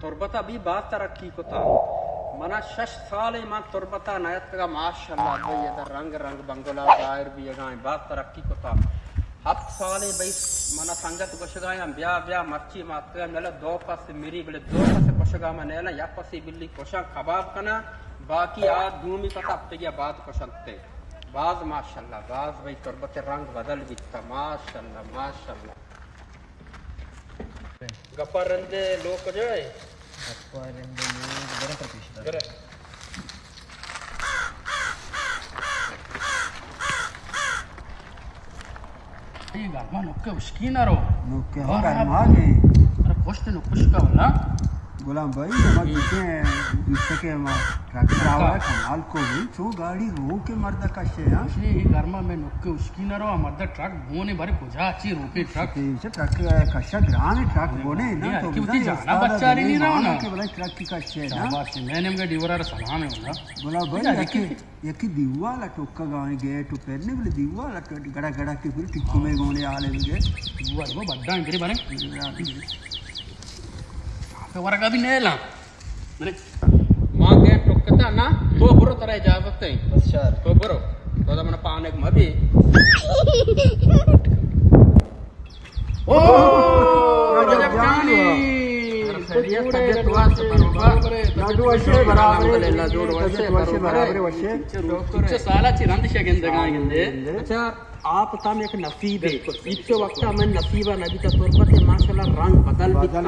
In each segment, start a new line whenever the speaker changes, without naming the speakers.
तुरबता भी बात तरक्की को था मना 6 साल मान तुरबता नयत का माशाल्लाह भाई ये रंग रंग बंगला दायर भी गाय बात तरक्की को था 7 साल भाई मना संगत कोशगाया ब्या ब्या मच्छी मात्र नेला 2 पास मेरी बले 2 पास कोशगा मनेला या पास बिल्ली कोशा कबाब कना बाकी आ भूमि का तब गया बात कोशंते बाज माशाल्लाह बाज भाई तुरबते रंग बदल बिता माशाल्लाह माशाल्लाह गप्परंदे लोक जो है गप्परंदे बड़ा प्रतिष्ठा करे ये गरमा नुक्के उसकी ना रो नुक्के हो गरमा के अरे कोष्टे नुक्कुशका वाला गुलाम भाई हम जिसके के ट्रैक्टर आवा कमाल को भी तो गाड़ी रो के मर्द कशे हां ये गरमा में नुक्के उसकी ना रो मर्द ट्रक बोने भरे बुझा अच्छी रोके ट्रक ये ट्रक कशा ग्राम ट्रक बोने ना तो क्योंकि जाना बच्चा नहीं रहा ना के बोला ट्रक की कशे ना बस मैंने हमके डिवरा सलाम है बोला बोला भाई एक दीवा ला टोका गाने गेट ऊपर ने बोले दीवा ला गड़ा गड़ा के फिर टिक्कू में गोने आले गे वो बड्डा इंगरी बारे तो वरगा भी नहीं ला मैंने मां गेट टोकता ना तो बरो तरह इजाजत है बस यार तो बरो तो मन पाने को मबी ओ गजब जानी लाडू वर्षे बराबर जोड़ वर्षे बराबर वर्षे कुछ साला चिरंद शगंद गायंदे अच्छा आप तम एक नसीब है इतने वक्त में नसीबा नबी का तौर पर माशाल्लाह रंग बदल बिता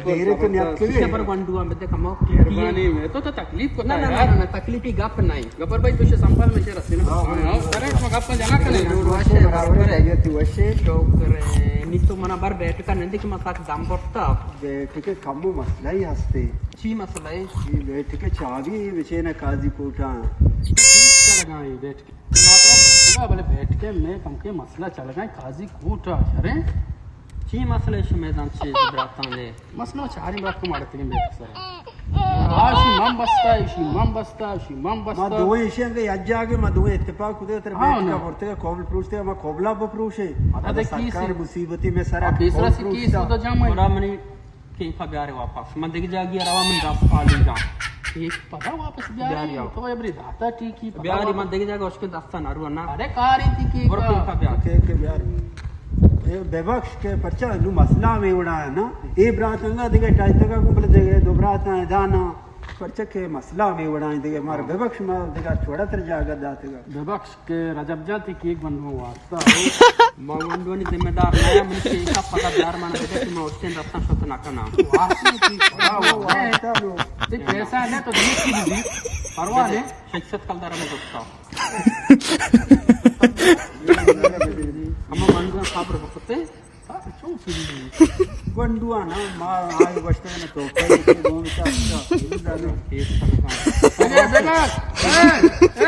देरे तो नियत के लिए पर वंडुआ में देखो मो कुर्बानी में तो तकलीफ को ना ना तकलीफ ही गप नहीं गपर भाई तुझे संभाल में रस्ते ना अरे तो गप जाना करे वर्षे बराबर है ये तू वर्षे टोकरे नी तो मना बार बैठ का नंदी की मसाक दाम पड़ता ठीक है कमो मसला ही हस्ते ची मसला है ये बैठ के चावी विषय ना काजी कोटा ठीक लगा ये बैठ के बोले बैठ के मैं कम के मसला चल गया काजी कूटा अरे ची मसला इस मैदान से बराता ने मसला चारी बात को मारते हैं मेरे सर आशी मम बस्ता मा दो विषय के यज्ञ आगे मा दो इत्तेफाक खुदे तेरे बैठ का पड़ते का कोबल प्रूफते मा कोबला बप्रूश है अरे सरकार मुसीबती में सारा दूसरा सी केस तो जाम बड़ा मनी के फगारे वापस मन देख जागी रवा मन दस पाली जा एक पता वापस ब्यारी तो एवरी दाता ठीक ही ब्यारी मन देख जाएगा उसके दस्ता ना रुना अरे कारी थी और का ब्याह के ब्यारी ए बेबक्ष के पर्चा नु मसला में उड़ा है ना ए ब्रात अंगा देखे टाइट का को बोले देखे दो ब्रात है दाना पर्चा के मसला में उड़ा है देखे मार बेबक्ष में देखा छोड़ा तर जागा दाते का बेबक्ष के रजब जाति की एक बंधु वास्ता मंगंडो ने जिम्मेदार नया मन के का पता ब्यार माने देखे कि मैं उससे दस्ता शत ना करना वास्ता की ये पैसा है तो देख की भी परवाह है शिक्षक कलदार में दोस्ता हम मंडुआ खबर होते क्यों फिर मंडुआ ना मार आए बचते में तो कई दोन चार एक तरह का ए बेटा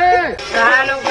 ए